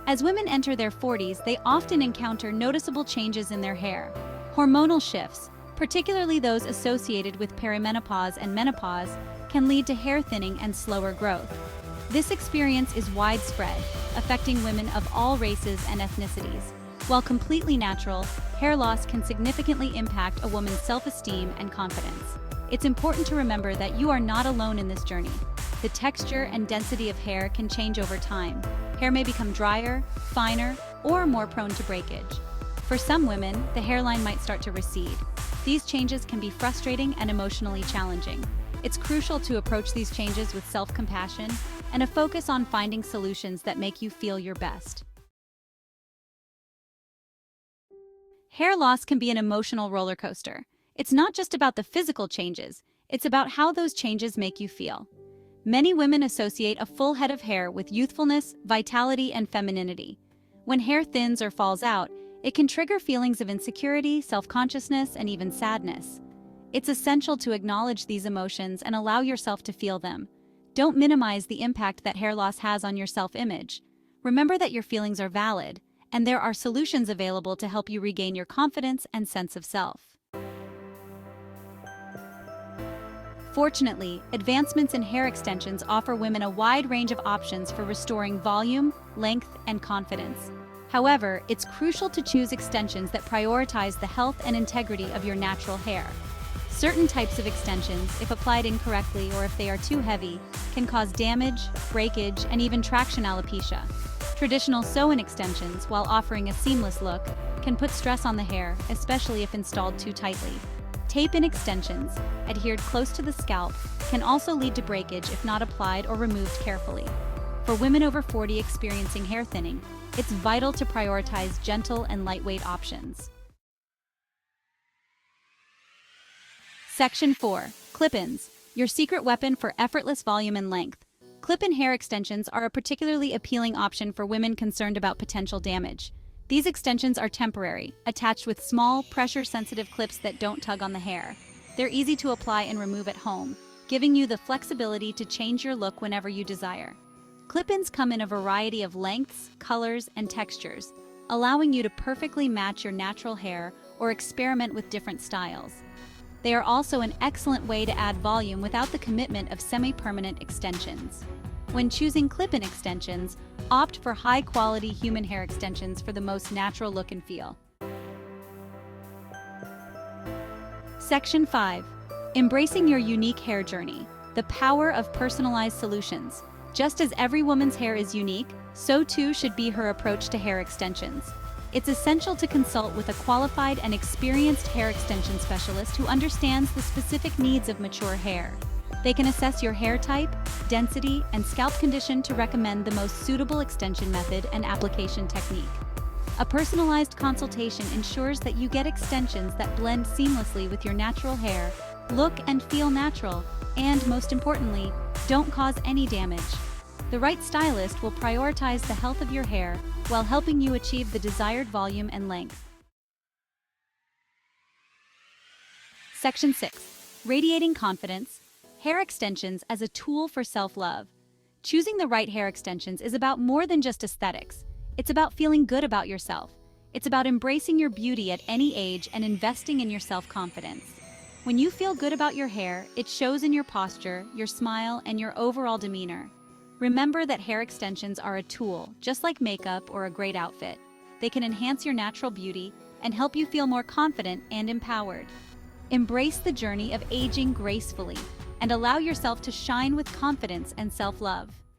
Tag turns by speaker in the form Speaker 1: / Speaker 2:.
Speaker 1: As women enter their 40s, they often encounter noticeable changes in their hair. Hormonal shifts, particularly those associated with perimenopause and menopause, can lead to hair thinning and slower growth. This experience is widespread, affecting women of all races and ethnicities. While completely natural, hair loss can significantly impact a woman's self-esteem and confidence. It's important to remember that you are not alone in this journey. The texture and density of hair can change over time. Hair may become drier, finer, or more prone to breakage. For some women, the hairline might start to recede. These changes can be frustrating and emotionally challenging. It's crucial to approach these changes with self-compassion and a focus on finding solutions that make you feel your best. Hair loss can be an emotional roller coaster. It's not just about the physical changes, it's about how those changes make you feel. Many women associate a full head of hair with youthfulness, vitality, and femininity. When hair thins or falls out, it can trigger feelings of insecurity, self-consciousness, and even sadness. It's essential to acknowledge these emotions and allow yourself to feel them. Don't minimize the impact that hair loss has on your self-image. Remember that your feelings are valid, and there are solutions available to help you regain your confidence and sense of self. Fortunately, advancements in hair extensions offer women a wide range of options for restoring volume, length, and confidence. However, it's crucial to choose extensions that prioritize the health and integrity of your natural hair. Certain types of extensions, if applied incorrectly or if they are too heavy, can cause damage, breakage, and even traction alopecia. Traditional sew-in extensions, while offering a seamless look, can put stress on the hair, especially if installed too tightly. Tape-in extensions, adhered close to the scalp, can also lead to breakage if not applied or removed carefully. For women over 40 experiencing hair thinning, it's vital to prioritize gentle and lightweight options. Section 4. Clip-ins, your secret weapon for effortless volume and length. Clip-in hair extensions are a particularly appealing option for women concerned about potential damage. These extensions are temporary, attached with small, pressure-sensitive clips that don't tug on the hair. They're easy to apply and remove at home, giving you the flexibility to change your look whenever you desire. Clip-ins come in a variety of lengths, colors, and textures, allowing you to perfectly match your natural hair or experiment with different styles. They are also an excellent way to add volume without the commitment of semi-permanent extensions. When choosing clip-in extensions, opt for high-quality human hair extensions for the most natural look and feel. Section 5. Embracing your unique hair journey. The power of personalized solutions. Just as every woman's hair is unique, so too should be her approach to hair extensions. It's essential to consult with a qualified and experienced hair extension specialist who understands the specific needs of mature hair. They can assess your hair type, density, and scalp condition to recommend the most suitable extension method and application technique. A personalized consultation ensures that you get extensions that blend seamlessly with your natural hair, look and feel natural, and most importantly, don't cause any damage. The right stylist will prioritize the health of your hair while helping you achieve the desired volume and length. Section 6. Radiating confidence. Hair extensions as a tool for self-love. Choosing the right hair extensions is about more than just aesthetics. It's about feeling good about yourself. It's about embracing your beauty at any age and investing in your self-confidence. When you feel good about your hair, it shows in your posture, your smile, and your overall demeanor. Remember that hair extensions are a tool, just like makeup or a great outfit. They can enhance your natural beauty and help you feel more confident and empowered. Embrace the journey of aging gracefully and allow yourself to shine with confidence and self-love.